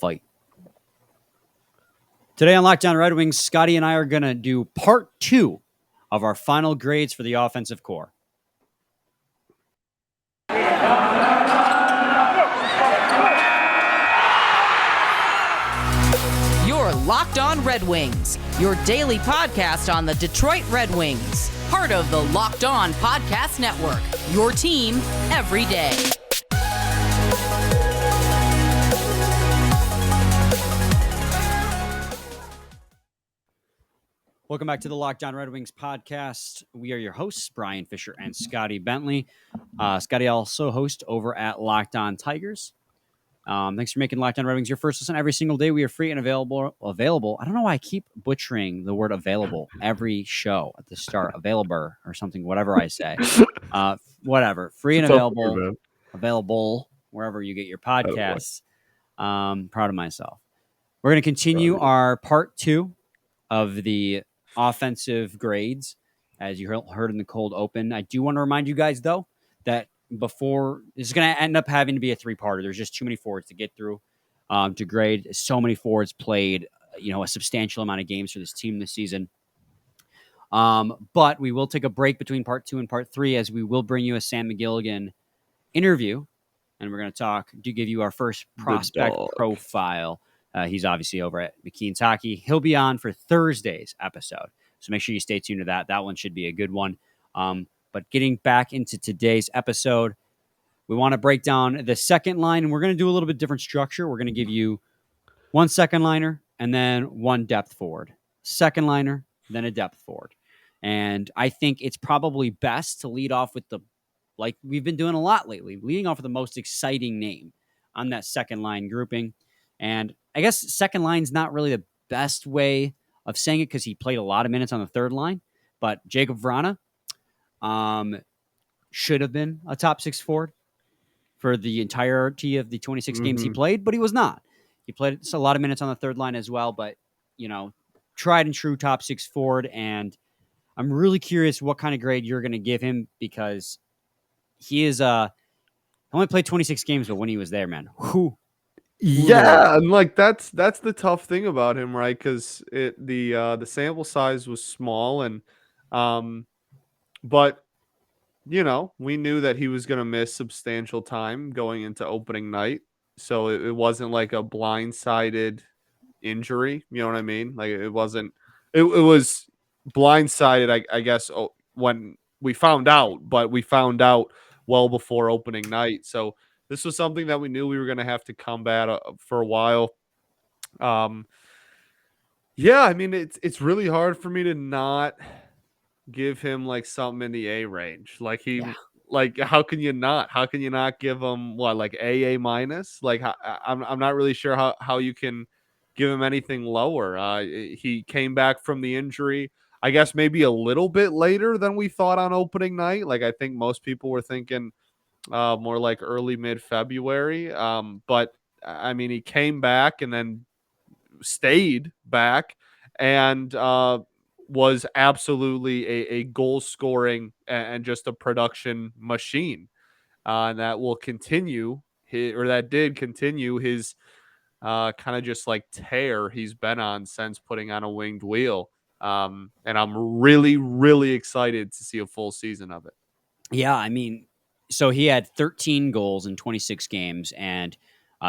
fight. Today on Lockdown Red Wings, Scotty and I are going to do part 2 of our final grades for the offensive core. You're Locked On Red Wings, your daily podcast on the Detroit Red Wings. Part of the Locked On Podcast Network, your team every day. Welcome back to the Lockdown Red Wings podcast. We are your hosts, Brian Fisher and Scotty Bentley. Scotty also hosts over at Locked On Tigers. Thanks for making Lockdown Red Wings your first listen every single day. We are free and available. I don't know why I keep butchering the word available every show at the start. Available or something, whatever I say. Whatever. Free and available. Available wherever you get your podcasts. Proud of myself. We're going to continue our part 2 of the offensive grades, as you heard in the cold open. I do want to remind you guys, though, that before this is going to end up having to be a 3-parter. There's just too many forwards to get through to grade. So many forwards played, a substantial amount of games for this team this season. But we will take a break between part 2 and part 3, as we will bring you a Sam McGilligan interview, and we're going to give you our first prospect profile. He's obviously over at McKean's Hockey. He'll be on for Thursday's episode, so make sure you stay tuned to that. That one should be a good one. But getting back into today's episode, we want to break down the second line, and we're going to do a little bit different structure. We're going to give you 1 second liner and then 1 depth forward. Second liner, then a depth forward. And I think it's probably best to lead off with like we've been doing a lot lately, leading off with the most exciting name on that second line grouping. And I guess second line's not really the best way of saying it because he played a lot of minutes on the third line. But Jakub Vrana should have been a top 6 forward for the entirety of the 26 games he played, but he was not. He played a lot of minutes on the third line as well, but, tried and true top 6 forward. And I'm really curious what kind of grade you're going to give him, because he is only played 26 games, but when he was there, man, yeah, and that's the tough thing about him, right? Because the sample size was small, and but we knew that he was going to miss substantial time going into opening night, so it wasn't like a blindsided injury. You know what I mean? Like it wasn't. It was blindsided, I guess, when we found out, but we found out well before opening night, so. This was something that we knew we were going to have to combat for a while. Yeah, I mean, it's really hard for me to not give him like something in the A range. Like like how can you not? How can you not give him like A minus? Like I'm not really sure how you can give him anything lower. He came back from the injury, I guess maybe a little bit later than we thought on opening night. Like I think most people were thinking more like early mid-February. But I mean, he came back and then stayed back and was absolutely a goal scoring and just a production machine. And that will continue that did continue his kind of just like tear he's been on since putting on a winged wheel. And I'm really, really excited to see a full season of it. Yeah, I mean, so he had 13 goals in 26 games and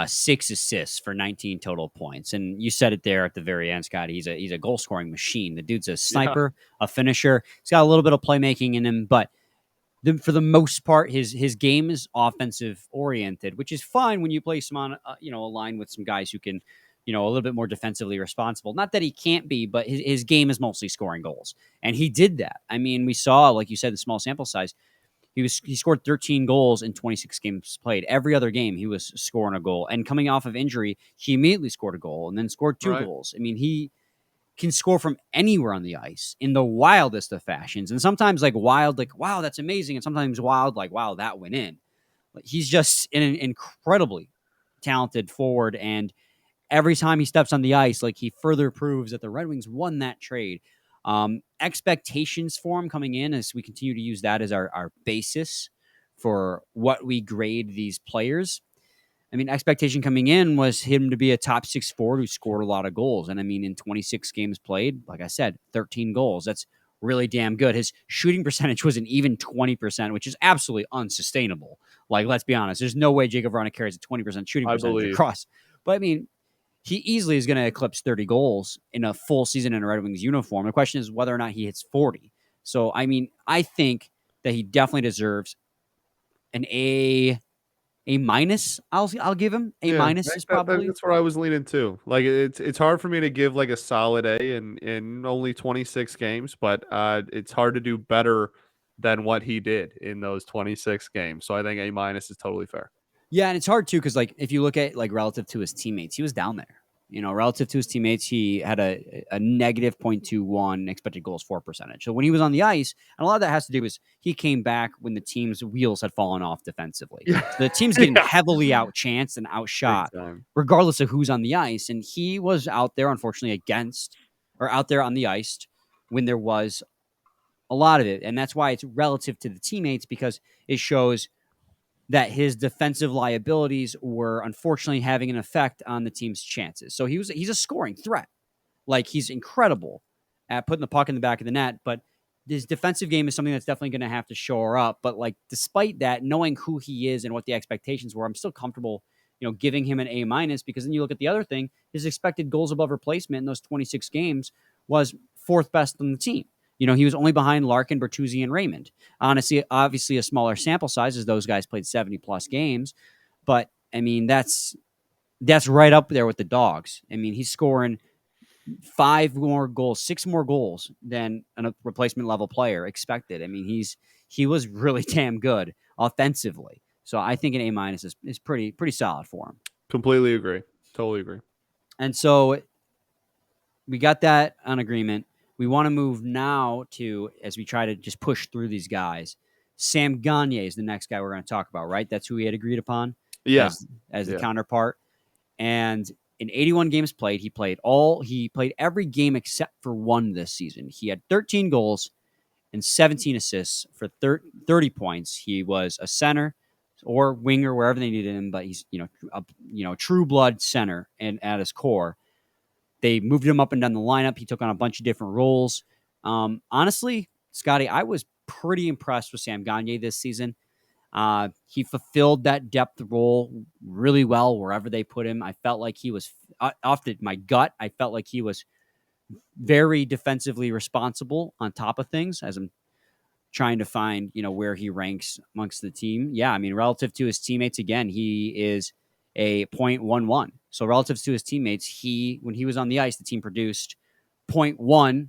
6 assists for 19 total points. And you said it there at the very end, Scott. He's a goal scoring machine. The dude's a sniper, a finisher. He's got a little bit of playmaking in him, but for the most part, his game is offensive oriented, which is fine when you place him on a line with some guys who can, a little bit more defensively responsible. Not that he can't be, but his game is mostly scoring goals, and he did that. I mean, we saw, like you said, the small sample size. He scored 13 goals in 26 games played. Every other game, he was scoring a goal. And coming off of injury, he immediately scored a goal and then scored 2 goals. I mean, he can score from anywhere on the ice in the wildest of fashions. And sometimes like wild, like, wow, that's amazing. And sometimes wild, like, wow, that went in. But he's just an incredibly talented forward. And every time he steps on the ice, like he further proves that the Red Wings won that trade. Expectations for him coming in, as we continue to use that as our basis for what we grade these players. I mean, expectation coming in was him to be a top 6 forward who scored a lot of goals. And I mean, in 26 games played, like I said, 13 goals. That's really damn good. His shooting percentage was an even 20%, which is absolutely unsustainable. Like, let's be honest. There's no way Jakub Vrana carries a 20% shooting I percentage believe. across. But I mean, he easily is going to eclipse 30 goals in a full season in a Red Wings uniform. The question is whether or not he hits 40. So, I mean, I think that he definitely deserves an A minus. I'll give him A Yeah, minus is probably. that's where I was leaning too. Like it's hard for me to give like a solid A in only 26 games, but it's hard to do better than what he did in those 26 games. So I think A minus is totally fair. Yeah, and it's hard too because like if you look at like relative to his teammates, he was down there. You know, relative to his teammates, he had a negative 0.21 expected goals for percentage. So when he was on the ice, and a lot of that has to do with he came back when the team's wheels had fallen off defensively. Yeah, So the team's getting heavily outchanced and big outshot, time. regardless of who's on the ice. And he was out there, unfortunately, out there on the ice when there was a lot of it. And that's why it's relative to the teammates because it shows that his defensive liabilities were unfortunately having an effect on the team's chances. So he's a scoring threat. Like he's incredible at putting the puck in the back of the net, but his defensive game is something that's definitely going to have to shore up. But like despite that, knowing who he is and what the expectations were, I'm still comfortable, giving him an A minus because then you look at the other thing, his expected goals above replacement in those 26 games was fourth best on the team. He was only behind Larkin, Bertuzzi, and Raymond. Honestly, obviously a smaller sample size as those guys played 70 plus games. But I mean, that's right up there with the dogs. I mean, he's scoring 6 more goals than a replacement level player expected. I mean, he was really damn good offensively. So I think an A minus is pretty solid for him. Completely agree. Totally agree. And so we got that on agreement. We want to move now to, as we try to just push through these guys, Sam Gagne is the next guy we're going to talk about, right? That's who we had agreed upon as the counterpart. And in 81 games played, he played every game except for one this season. He had 13 goals and 17 assists for 30 points. He was a center or winger, wherever they needed him, but he's a true blood center and at his core. They moved him up and down the lineup. He took on a bunch of different roles. Honestly, Scotty, I was pretty impressed with Sam Gagne this season. He fulfilled that depth role really well wherever they put him. I felt like he was off my gut. I felt like he was very defensively responsible on top of things as I'm trying to find, where he ranks amongst the team. Yeah, I mean, relative to his teammates, again, he is a 0.11. So relative to his teammates, when he was on the ice, the team produced 0.1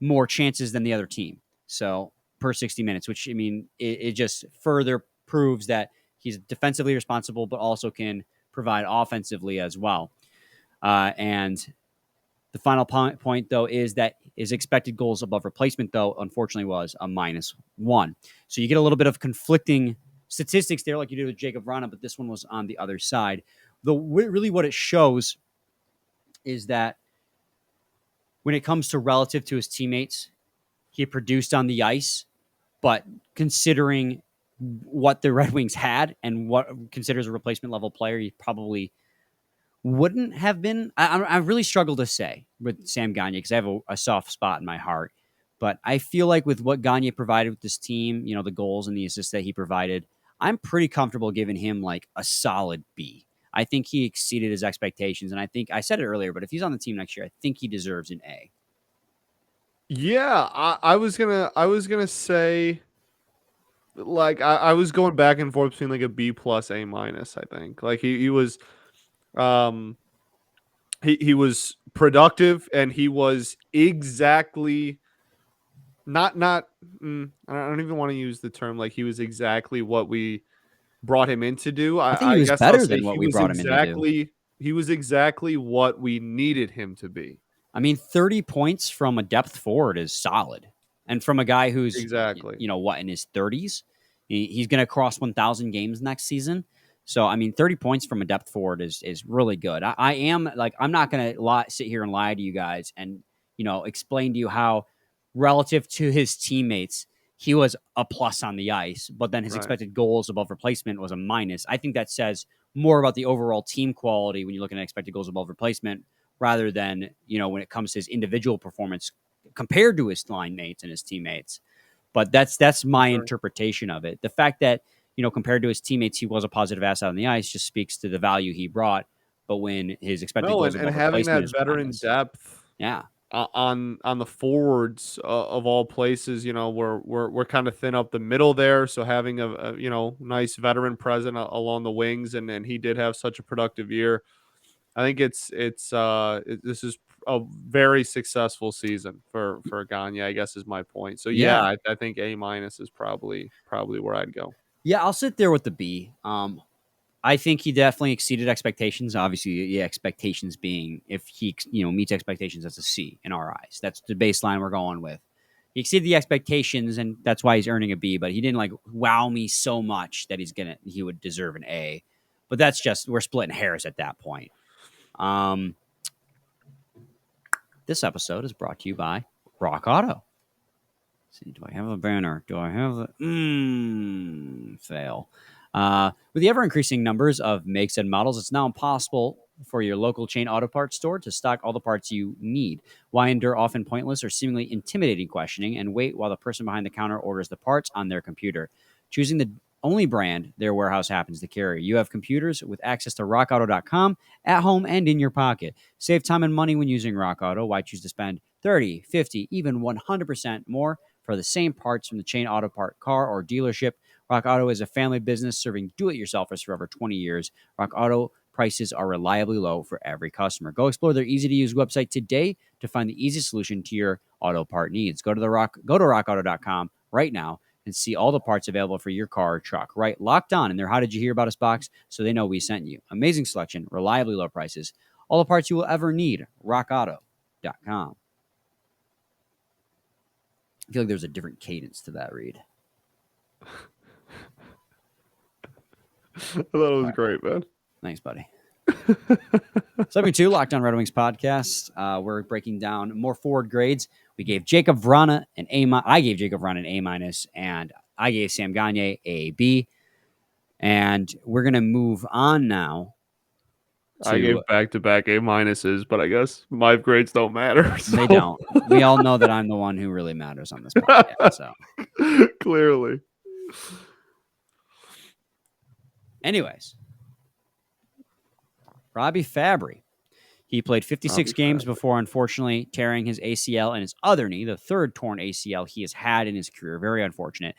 more chances than the other team. So per 60 minutes, which, I mean, it just further proves that he's defensively responsible, but also can provide offensively as well. And the final point, though, is that his expected goals above replacement, though, unfortunately was a -1. So you get a little bit of conflicting statistics there like you did with Jakub Vrana, but this one was on the other side. Really what it shows is that when it comes to relative to his teammates, he produced on the ice, but considering what the Red Wings had and what considers a replacement level player, he probably wouldn't have been. I really struggle to say with Sam Gagne because I have a soft spot in my heart. But I feel like with what Gagne provided with this team, the goals and the assists that he provided, I'm pretty comfortable giving him like a solid B. I think he exceeded his expectations. And I think I said it earlier, but if he's on the team next year, I think he deserves an A. Yeah, I was gonna say like I was going back and forth between like a B plus A minus, I think. Like he was he was productive and he was exactly I don't even want to use the term like he was exactly what we brought him in to do. I think he I was guess I'll better say than what we brought him in to do. he was exactly what we needed him to be. I mean, 30 points from a depth forward is solid. And from a guy who's, Exactly. in his 30s, he's going to cross 1,000 games next season. So, I mean, 30 points from a depth forward is really good. I am, like, I'm not going to sit here and lie to you guys and, explain to you how relative to his teammates, he was a plus on the ice, but then his expected goals above replacement was a minus. I think that says more about the overall team quality when you're looking at expected goals above replacement rather than, when it comes to his individual performance compared to his line mates and his teammates. But that's my interpretation of it. The fact that, compared to his teammates, he was a positive asset on the ice just speaks to the value he brought. But when his expected goals and above having replacement that is veteran minus, depth, yeah, on the forwards of all places, we're kind of thin up the middle there. So having a nice veteran present along the wings, and he did have such a productive year. I think this is a very successful season for Gagne, I guess is my point. So yeah, yeah, I think A minus is probably where I'd go. yeah. I'll sit there with the B. I think he definitely exceeded expectations. Obviously, the expectations being if he meets expectations, that's a C in our eyes. That's the baseline we're going with. He exceeded the expectations, and that's why he's earning a B. But he didn't wow me so much that he would deserve an A. But that's just we're splitting hairs at that point. This episode is brought to you by Rock Auto. Let's see, do I have a banner? Do I have a fail? With the ever-increasing numbers of makes and models, it's now impossible for your local chain auto parts store to stock all the parts you need. Why endure often pointless or seemingly intimidating questioning and wait while the person behind the counter orders the parts on their computer, choosing the only brand their warehouse happens to carry? You have computers with access to rockauto.com at home and in your pocket. Save time and money when using Rock Auto. Why choose to spend 30, 50, even 100% more for the same parts from the chain auto part car or dealership? Rock Auto is a family business serving do-it-yourselfers for over 20 years. Rock Auto prices are reliably low for every customer. Go explore their easy-to-use website today to find the easiest solution to your auto part needs. Go to rockauto.com right now and see all the parts available for your car or truck. Right, locked on in their How Did You Hear About Us box so they know we sent you. Amazing selection, reliably low prices, all the parts you will ever need. rockauto.com. I feel like there's a different cadence to that read. I thought it was great, man. Thanks, buddy. 72 Locked On Red Wings podcast. We're breaking down more forward grades. We gave Jakub Vrana an A. I gave Jakub Vrana an A minus, and I gave Sam Gagne a B. And we're gonna move on now. I gave back-to-back A minuses, but I guess my grades don't matter. So. They don't. We all know that I'm the one who really matters on this podcast. So clearly. Anyways, Robbie Fabry. He played 56 games before, unfortunately, tearing his ACL and his other knee, the third torn ACL he has had in his career. Very unfortunate.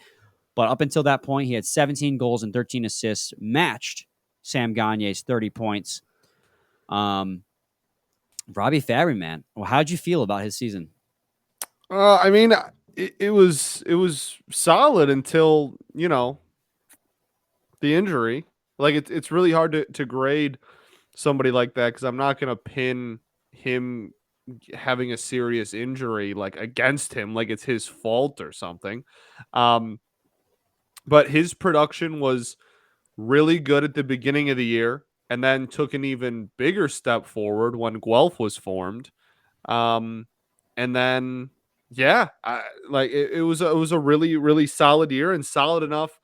But up until that point, he had 17 goals and 13 assists, matched Sam Gagne's 30 points. Robbie Fabry, man. Well, how'd you feel about his season? I mean, it was solid until, the injury. Like it's really hard to grade somebody like that because I'm not going to pin him having a serious injury like against him like it's his fault or something. But his production was really good at the beginning of the year and then took an even bigger step forward when Guelph was formed. And then it was a really, really solid year and solid enough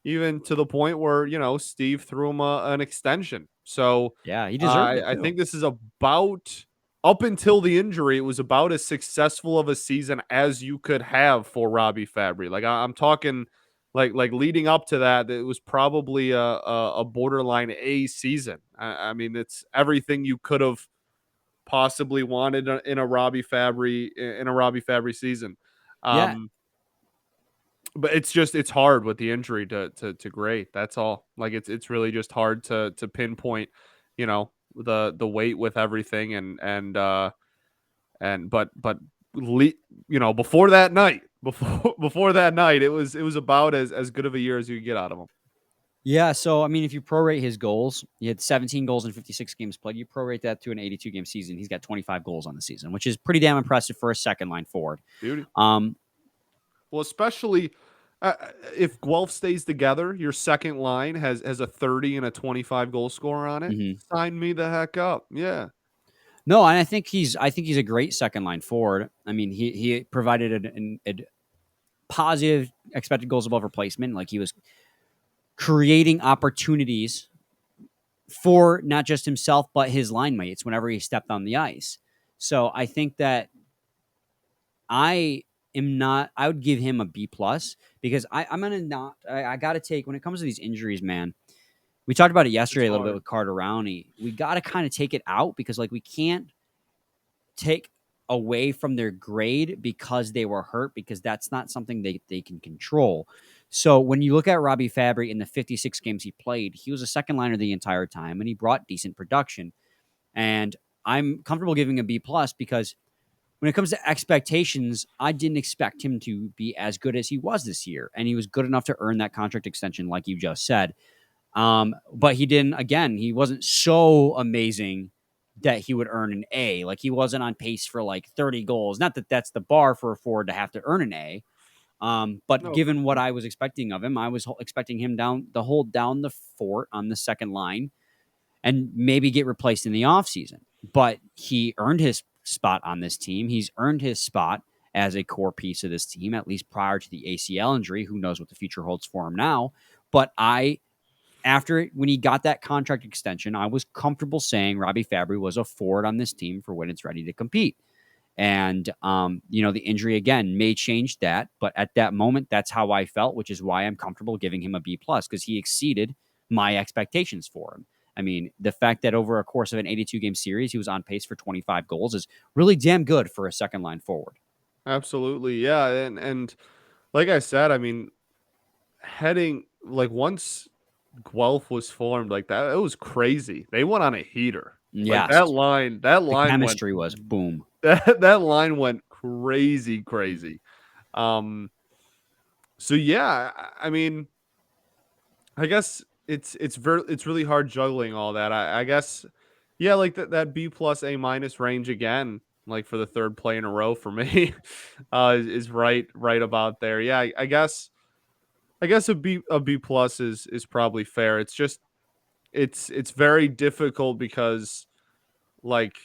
even to the point where, Steve threw him an extension. So yeah, he deserved it. I think this is about, up until the injury, it was about as successful of a season as you could have for Robbie Fabry. Like I'm talking like leading up to that, it was probably a borderline A season. I mean, it's everything you could have possibly wanted in a Robbie Fabry season. But it's hard with the injury to grade. That's all. Like it's really just hard to pinpoint, the weight with everything but before that night, it was about as good of a year as you could get out of him. Yeah, so I mean, if you prorate his goals, he had 17 goals in 56 games played. You prorate that to an 82-game season, he's got 25 goals on the season, which is pretty damn impressive for a second line forward. Beauty. Well, especially if Guelph stays together, your second line has a 30 and a 25 goal scorer on it. Mm-hmm. Sign me the heck up. Yeah. No, and I think he's a great second line forward. I mean, he provided a positive expected goals above replacement. Like he was creating opportunities for not just himself, but his line mates whenever he stepped on the ice. So I think that I I would give him a B plus because I'm going to not, I got to take, when it comes to these injuries, man, we talked about it It's yesterday a little bit hard. with Carter Rowney. We got to kind of take it out because, like, we can't take away from their grade because they were hurt, because that's not something they can control. So when you look at Robbie Fabry in the 56 games he played, he was a second liner the entire time and he brought decent production. And I'm comfortable giving a B plus because when it comes to expectations, I didn't expect him to be as good as he was this year. And he was good enough to earn that contract extension, like you just said. But he didn't, again, he wasn't so amazing that he would earn an A. Like, he wasn't on pace for like 30 goals. Not that that's the bar for a forward to have to earn an A. But No, for given what sure. I was expecting of him, I was expecting him to hold down the fort on the second line and maybe get replaced in the offseason. But he earned his spot on this team. He's earned his spot as a core piece of this team, at least prior to the ACL injury. Who knows what the future holds for him now? But when he got that contract extension, I was comfortable saying Robbie Fabry was a forward on this team for when it's ready to compete. And, the injury again may change that, but at that moment, that's how I felt, which is why I'm comfortable giving him a B plus because he exceeded my expectations for him. I mean, the fact that over a course of an 82 game series, he was on pace for 25 goals is really damn good for a second line forward. Absolutely. Yeah. And like I said, I mean, heading like once Guelph was formed, like that, it was crazy. They went on a heater. Like Yes. that The line went chemistry was boom. that line went crazy, crazy. Um, so yeah, I mean, I guess it's really hard juggling all that. I guess, yeah, like that B plus A minus range again, like for the third play in a row for me, is right about there. Yeah, I guess a B plus is probably fair. It's just it's very difficult because like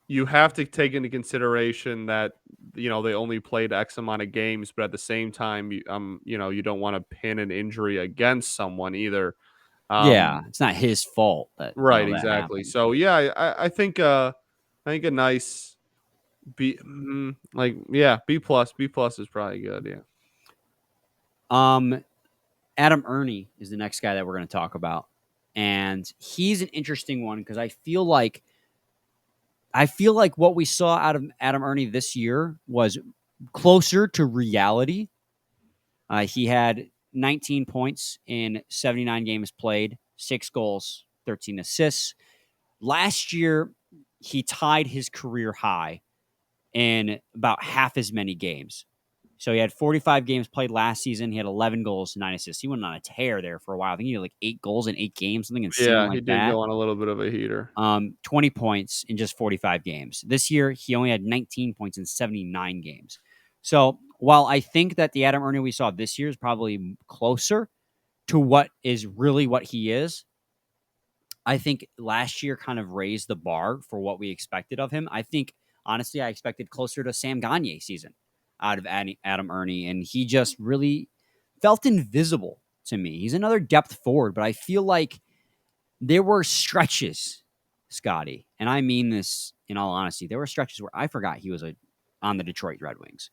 you have to take into consideration that they only played X amount of games, but at the same time, you don't want to pin an injury against someone either. Yeah. Um, It's not his fault that, right, that exactly. happened. So yeah, I think a nice B plus is probably good. Yeah. Um, Adam Ernie is the next guy that we're going to talk about. And he's an interesting one because I feel like what we saw out of Adam Ernie this year was closer to reality. He had 19 points in 79 games played, 6 goals, 13 assists. Last year, he tied his career high in about half as many games. So he had 45 games played last season. He had 11 goals, 9 assists. He went on a tear there for a while. I think he had like 8 goals in 8 games, something insane Yeah, he like did that. go on a little bit of a heater. 20 points in just 45 games. This year, he only had 19 points in 79 games. So while I think that the Adam Ernie we saw this year is probably closer to what is really what he is, I think last year kind of raised the bar for what we expected of him. I think, honestly, I expected closer to Sam Gagne season out of Adam Ernie, and he just really felt invisible to me. He's another depth forward, but I feel like there were stretches, Scotty, and I mean this in all honesty. There were stretches where I forgot he was on the Detroit Red Wings.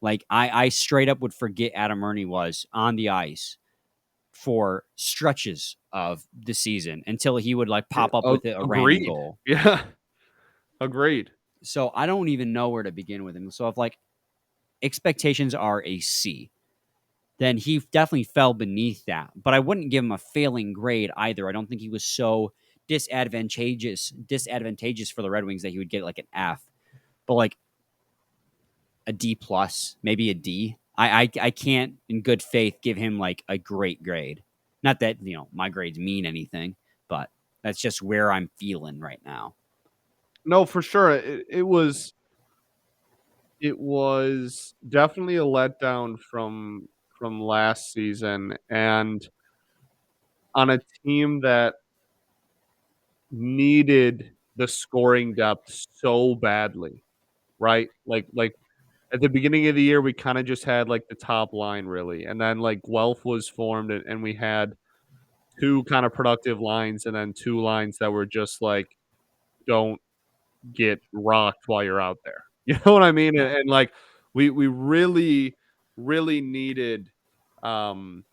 Like I straight up would forget Adam Ernie was on the ice for stretches of the season until he would like Yeah, pop up with a random agreed. goal. Yeah, agreed. So I don't even know where to begin with him. So if like expectations are a C, then he definitely fell beneath that. But I wouldn't give him a failing grade either. I don't think he was so disadvantageous for the Red Wings that he would get like an F. But like a D plus, maybe a D. I can't in good faith give him like a great grade. Not that, my grades mean anything, but that's just where I'm feeling right now. No, for sure. It was definitely a letdown from last season, and on a team that needed the scoring depth so badly, right? Like at the beginning of the year, we kind of just had like the top line really, and then like Guelph was formed, and we had 2 kind of productive lines and then 2 lines that were just like, don't get rocked while you're out there. You know what I mean? Yeah. And like we really, really needed um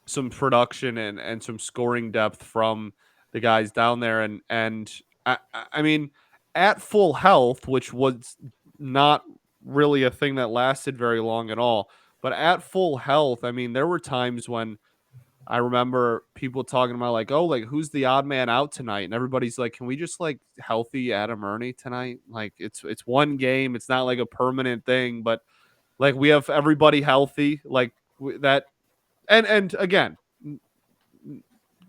some production and some scoring depth from the guys down there. And I mean, at full health, which was not really a thing that lasted very long at all, but at full health, I mean, there were times when I remember people talking about like, oh, like who's the odd man out tonight? And everybody's like, can we just like healthy Adam Ernie tonight? Like it's one game, it's not like a permanent thing, but like we have everybody healthy, like that. And again,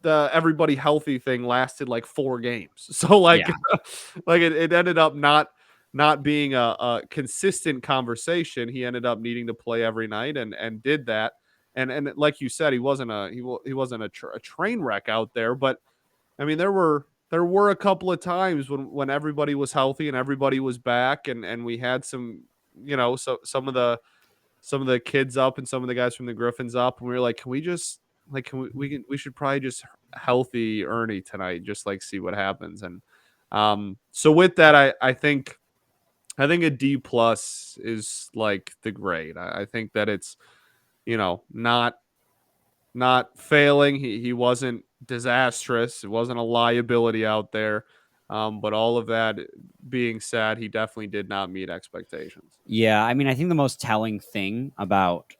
the everybody healthy thing lasted like 4 games. So like Yeah. like it ended up not being a consistent conversation. He ended up needing to play every night and did that. And like you said, he wasn't a train wreck out there, but I mean there were a couple of times when everybody was healthy and everybody was back and we had some, some of the kids up and some of the guys from the Griffins up, and we were like, can we just like we should probably just healthy Ernie tonight, just like see what happens. And so with that, I think a D plus is like the grade. I think that it's not failing. He wasn't disastrous. It wasn't a liability out there. But all of that being said, he definitely did not meet expectations. Yeah. I mean, I think the most telling thing about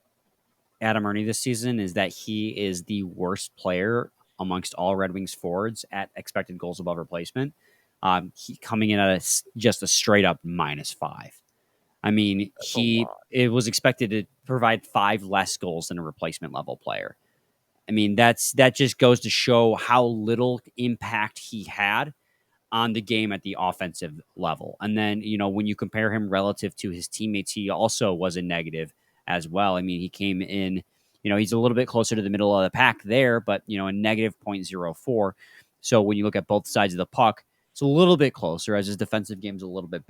Adam Ernie this season is that he is the worst player amongst all Red Wings forwards at expected goals above replacement. He coming in at just a straight up -5. I mean, That's a lot. it was expected to provide 5 less goals than a replacement level player. I mean, that just goes to show how little impact he had on the game at the offensive level. And then, when you compare him relative to his teammates, he also was a negative as well. I mean, he came in, he's a little bit closer to the middle of the pack there, but, a negative -0.04. So when you look at both sides of the puck, it's a little bit closer as his defensive game's a little bit,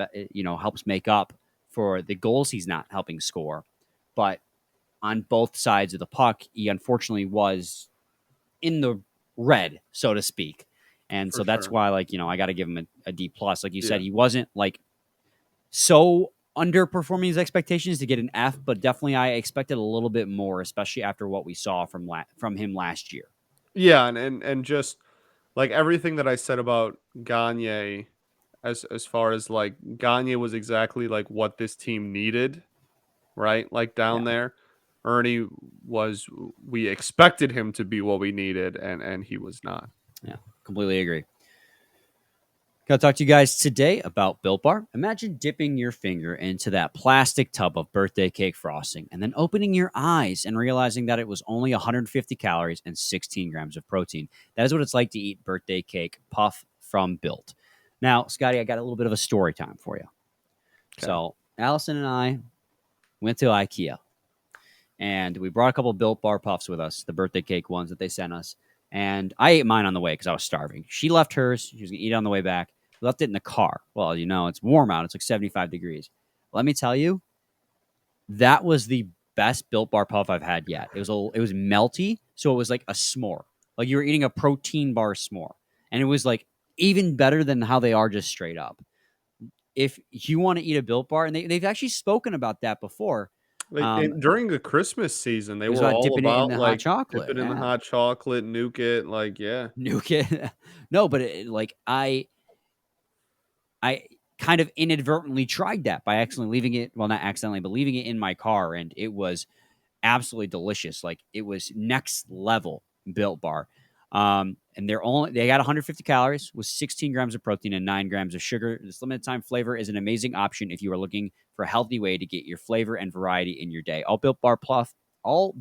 helps make up for the goals he's not helping score. But on both sides of the puck, he unfortunately was in the red, so to speak. And For so that's sure. why, I got to give him a D plus. Like you said, Yeah. he wasn't like so underperforming his expectations to get an F, but definitely I expected a little bit more, especially after what we saw from him last year. Yeah, and just like everything that I said about Gagne, as far as like Gagne was exactly like what this team needed, right? Like Yeah, down there, Ernie was we expected him to be what we needed, and he was not. yeah, completely agree. Got to talk to you guys today about Built Bar. Imagine dipping your finger into that plastic tub of birthday cake frosting and then opening your eyes and realizing that it was only 150 calories and 16 grams of protein. That is what it's like to eat birthday cake puff from Built. Now, Scotty, I got a little bit of a story time for you. Okay. So, Allison and I went to IKEA and we brought a couple Built Bar puffs with us, the birthday cake ones that they sent us. And I ate mine on the way because I was starving. She left hers. She was going to eat it on the way back. We left it in the car. Well, it's warm out. It's like 75 degrees. Let me tell you, that was the best Built Bar puff I've had yet. It was melty, so it was like a s'more. Like you were eating a protein bar s'more. And it was like even better than how they are just straight up. If you want to eat a Built Bar, and they've actually spoken about that before. Like during the Christmas season, they It was were about all dipping it in about the hot like dip chocolate. it in the Yeah. hot chocolate, nuke it, like yeah. Nuke it. No, but I kind of inadvertently tried that by accidentally leaving it. Well, not accidentally, but leaving it in my car, and it was absolutely delicious. Like it was next level Built Bar. And they got 150 calories with 16 grams of protein and 9 grams of sugar. This limited time flavor is an amazing option if you are looking for a healthy way to get your flavor and variety in your day. All Built Bar puffs are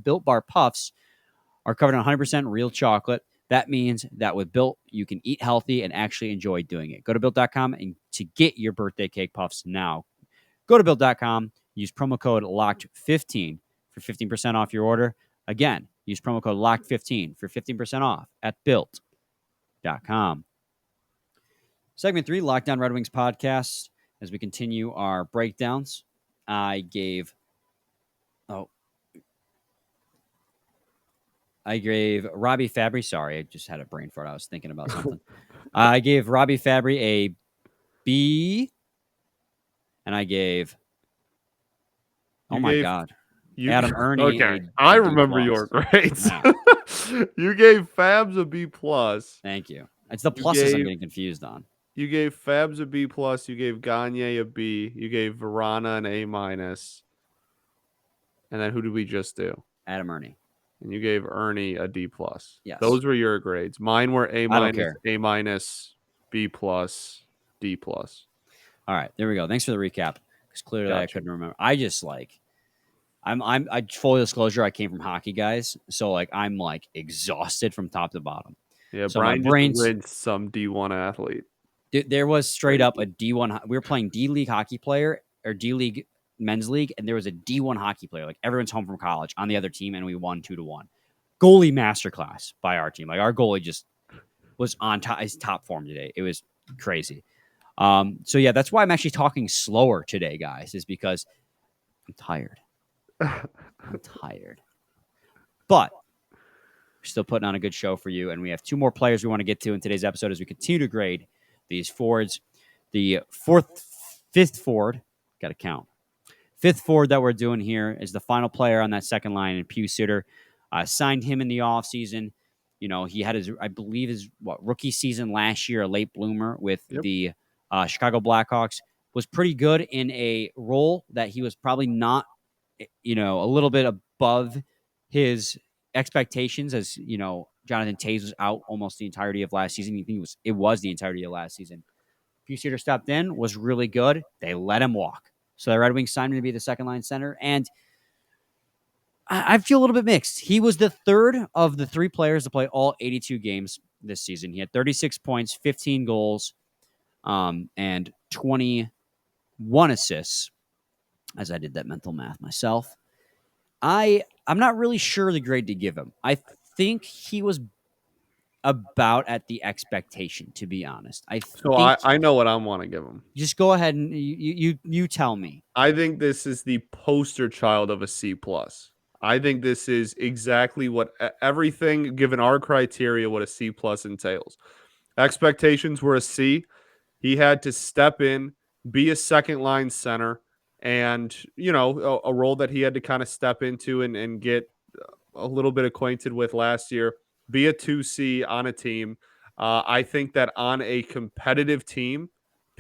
covered in 100% real chocolate. That means that with Built, you can eat healthy and actually enjoy doing it. Go to Built.com and to get your birthday cake puffs now. Go to Built.com, use promo code LOCKED15 for 15% off your order. Again, use promo code LOCKED15 for 15% off at Built.com. Segment 3, Lockdown Red Wings podcast. As we continue our breakdowns, I I gave Robbie Fabry. Sorry, I just had a brain fart. I was thinking about something. I gave Robbie Fabry a B, and I gave. Oh You my gave God, you Adam Ernie okay. a I D remember your plus. grades. Yeah, You gave Fabs a B plus. thank you. It's the You pluses I'm gave getting confused on. you gave Fabs a B plus. You gave Gagne a B. You gave Verana an A minus. And then who did we just do? Adam Ernie. And you gave Ernie a D plus. Yes, Those were your grades. Mine were A I don't minus, care. A minus, B plus, D plus. All right, there we go. Thanks for the recap. Because clearly I Gotcha. couldn't remember. I just like I full disclosure, I came from hockey, guys. So like I'm like exhausted from top to bottom. Yeah, So my Brian just brain's rinsed some D1 athlete. there was straight up a D1. We were playing D League hockey player or D League men's league, and there was a D1 hockey player. Like everyone's home from college on the other team, and we won 2-1. Goalie masterclass by our team. Like our goalie just was on his top form today. It was crazy. So yeah, that's why I'm actually talking slower today, guys, is because I'm tired. I'm tired. But we're still putting on a good show for you, and we have two more players we want to get to in today's episode as we continue to grade these forwards. The fifth forward, got to count. Fifth forward that we're doing here is the final player on that second line, and Pius Suter signed him in the offseason. You know, he had his, I believe, his rookie season last year, a late bloomer with the Chicago Blackhawks. Was pretty good in a role that he was probably not, you know, a little bit above his expectations. As you know, Jonathan Toews was out almost the entirety of last season. It was the entirety of last season. Pius Suter stepped in, was really good. They let him walk. So the Red Wings signed him to be the second line center, and I feel a little bit mixed. He was the third of the three players to play all 82 games this season. He had 36 points, 15 goals, and 21 assists, as I did that mental math myself. I'm not really sure the grade to give him. I think he was about at the expectation, to be honest. I know what I want to give him. Just go ahead and you tell me. I think this is the poster child of a C plus. I think this is exactly what everything, given our criteria, what a C plus entails. Expectations were a C. He had to step in, be a second line center, and you know, a role that he had to kind of step into and get a little bit acquainted with last year. Be a 2C on a team. I think that on a competitive team,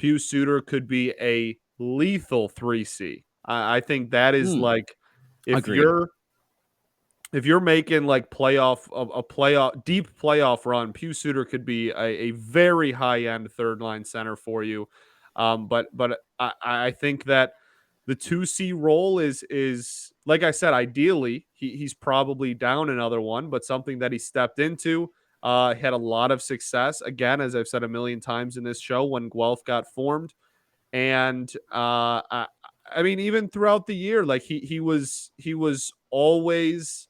Pius Suter could be a lethal 3C. I think that is like if Agreed. you're making like deep playoff run, Pius Suter could be a very high end third line center for you. But I think that the 2C role is like I said, ideally he's probably down another one, but something that he stepped into. Had a lot of success again, as I've said a million times in this show, when Guelph got formed, and I mean even throughout the year, like he was always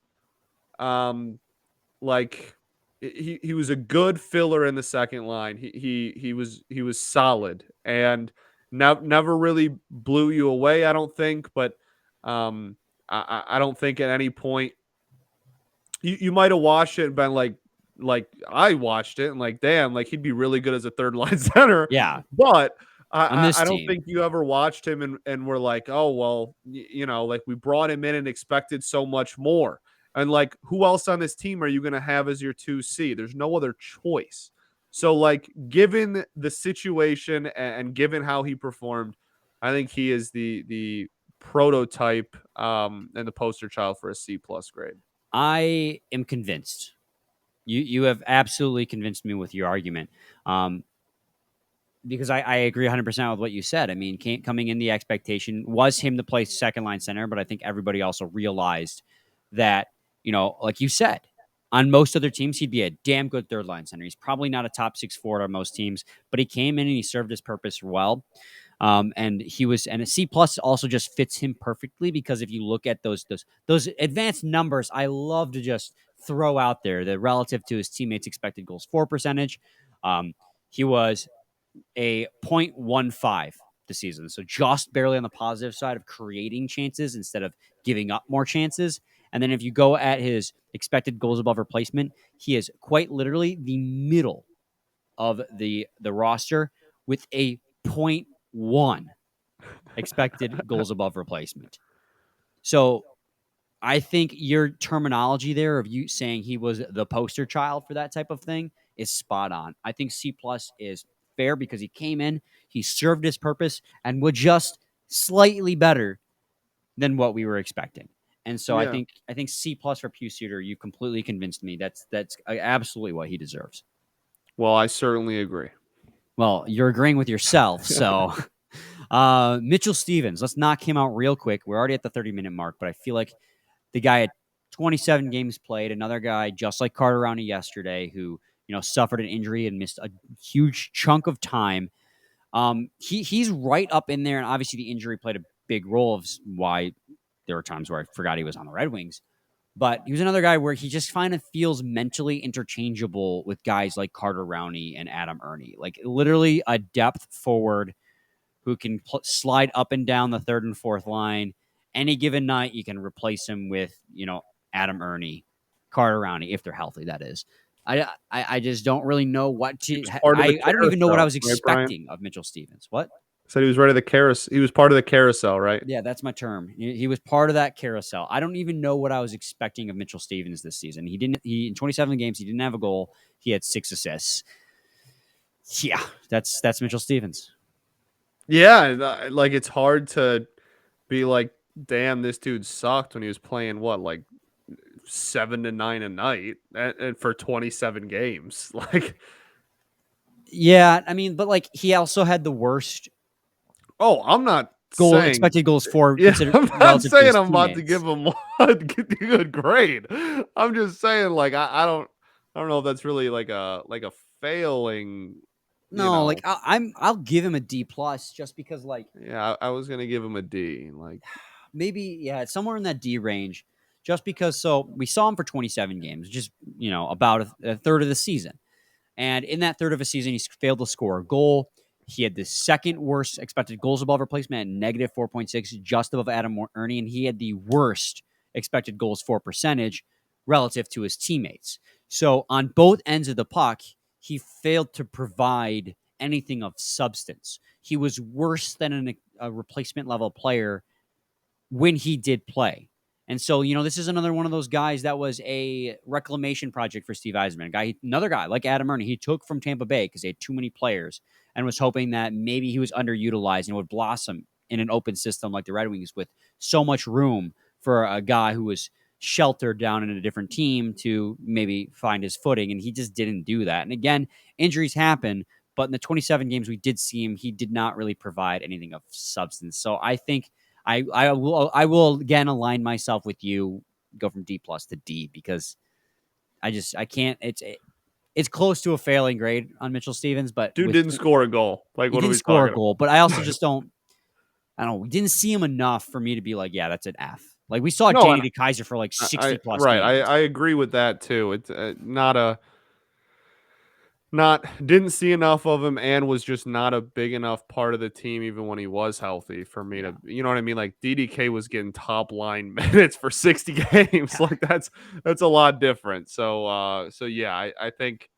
like he was a good filler in the second line. He was solid and never really blew you away, I don't think, but I don't think at any point you might have watched it and been like I watched it and like, damn, like he'd be really good as a third line center. Yeah. But On I don't team. think you ever watched him and were like, oh, well, you know, like we brought him in and expected so much more. And like, who else on this team are you going to have as your 2C? There's no other choice. So like, given the situation and given how he performed, I think he is the prototype and the poster child for a C plus grade. I am convinced. You have absolutely convinced me with your argument. Because I agree 100% with what you said. I mean, coming in, the expectation was him to play second line center, but I think everybody also realized that, you know, like you said, on most other teams, he'd be a damn good third line center. He's probably not a top 6 forward on most teams, but he came in and he served his purpose well. And a C plus also just fits him perfectly, because if you look at those advanced numbers, I love to just throw out there the relative to his teammates' expected goals for percentage. He was a 0.15 this season, so just barely on the positive side of creating chances instead of giving up more chances. And then if you go at his expected goals above replacement, he is quite literally the middle of the roster with a .1 expected goals above replacement. So I think your terminology there of you saying he was the poster child for that type of thing is spot on. I think C+ is fair because he came in, he served his purpose, and was just slightly better than what we were expecting. And so I think C+ for Pius Suter, you completely convinced me. That's absolutely what he deserves. Well, I certainly agree. Well, you're agreeing with yourself, so Mitchell Stevens, let's knock him out real quick. We're already at the 30-minute mark, but I feel like the guy had 27 games played. Another guy, just like Carter Rowney yesterday, who suffered an injury and missed a huge chunk of time. He's right up in there, and obviously the injury played a big role of why there were times where I forgot he was on the Red Wings. But he was another guy where he just kind of feels mentally interchangeable with guys like Carter Rowney and Adam Erne. Like literally a depth forward who can slide up and down the third and fourth line. Any given night, you can replace him with, Adam Erne, Carter Rowney, if they're healthy, that is. I just don't really know what to. I don't even know what I was expecting of Mitchell Stevens. What? Said he was ready to carousel. He was part of the carousel, right? Yeah, that's my term. He was part of that carousel. I don't even know what I was expecting of Mitchell Stevens this season. He in 27 games, he didn't have a goal. He had 6 assists. Yeah, that's Mitchell Stevens. Yeah, like it's hard to be like, damn, this dude sucked when he was playing like 7 to 9 a night and for 27 games. Like, yeah, I mean, but like he also had the worst. Oh, I'm not expected goals for. Yeah, I'm not saying I'm about to give him a good grade. I'm just saying, like, I don't know if that's really like a failing. No, like I'll give him a D+ just because, like, yeah, I was gonna give him a D, like maybe somewhere in that D range, just because. So we saw him for 27 games, just about a third of the season, and in that third of a season, he's failed to score a goal. He had the second worst expected goals above replacement at negative 4.6, just above Adam Erne, and he had the worst expected goals for percentage relative to his teammates. So on both ends of the puck, he failed to provide anything of substance. He was worse than a replacement level player when he did play. And so, this is another one of those guys that was a reclamation project for Steve Yzerman. Another guy like Adam Erne, he took from Tampa Bay because they had too many players and was hoping that maybe he was underutilized and would blossom in an open system like the Red Wings with so much room for a guy who was sheltered down in a different team to maybe find his footing. And he just didn't do that. And again, injuries happen, but in the 27 games we did see him, he did not really provide anything of substance. So I think I will again align myself with you, go from D+ to D, because I can't. It's close to a failing grade on Mitchell Stevens, but dude didn't score a goal. Like, what are we score talking a goal? But I also just don't. I don't know. We didn't see him enough for me to be like, yeah, that's an F. Like we saw Danny DeKaiser for like 60 plus. Right, games. I agree with that too. It's didn't see enough of him and was just not a big enough part of the team even when he was healthy for me to, you know what I mean? Like DDK was getting top line minutes for 60 games. Yeah. Like that's a lot different. So yeah, I think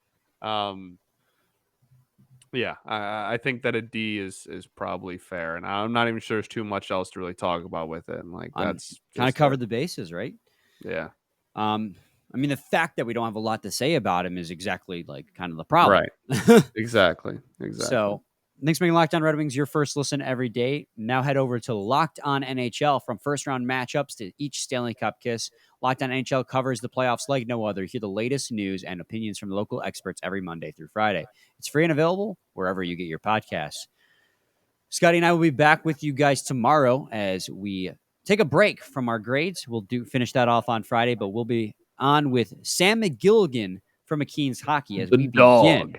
I think that a D is probably fair, and I'm not even sure there's too much else to really talk about with it. And like that's kind of covered the bases, right? Yeah. I mean, the fact that we don't have a lot to say about him is exactly like kind of the problem. Right. Exactly. So thanks for making Locked On Red Wings your first listen every day. Now head over to Locked On NHL. From first round matchups to each Stanley Cup kiss, Locked On NHL covers the playoffs like no other. Hear the latest news and opinions from local experts every Monday through Friday. It's free and available wherever you get your podcasts. Scotty and I will be back with you guys tomorrow as we take a break from our grades. We'll finish that off on Friday, but we'll be on with Sam McGilligan from McKean's Hockey as we begin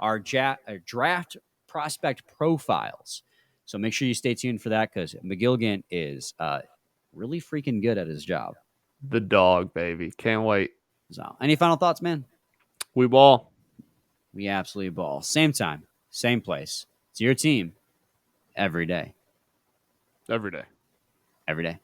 our draft prospect profiles. So make sure you stay tuned for that because McGilligan is really freaking good at his job. The dog, baby. Can't wait. So, any final thoughts, man? We ball. We absolutely ball. Same time, same place. It's your team every day. Every day. Every day.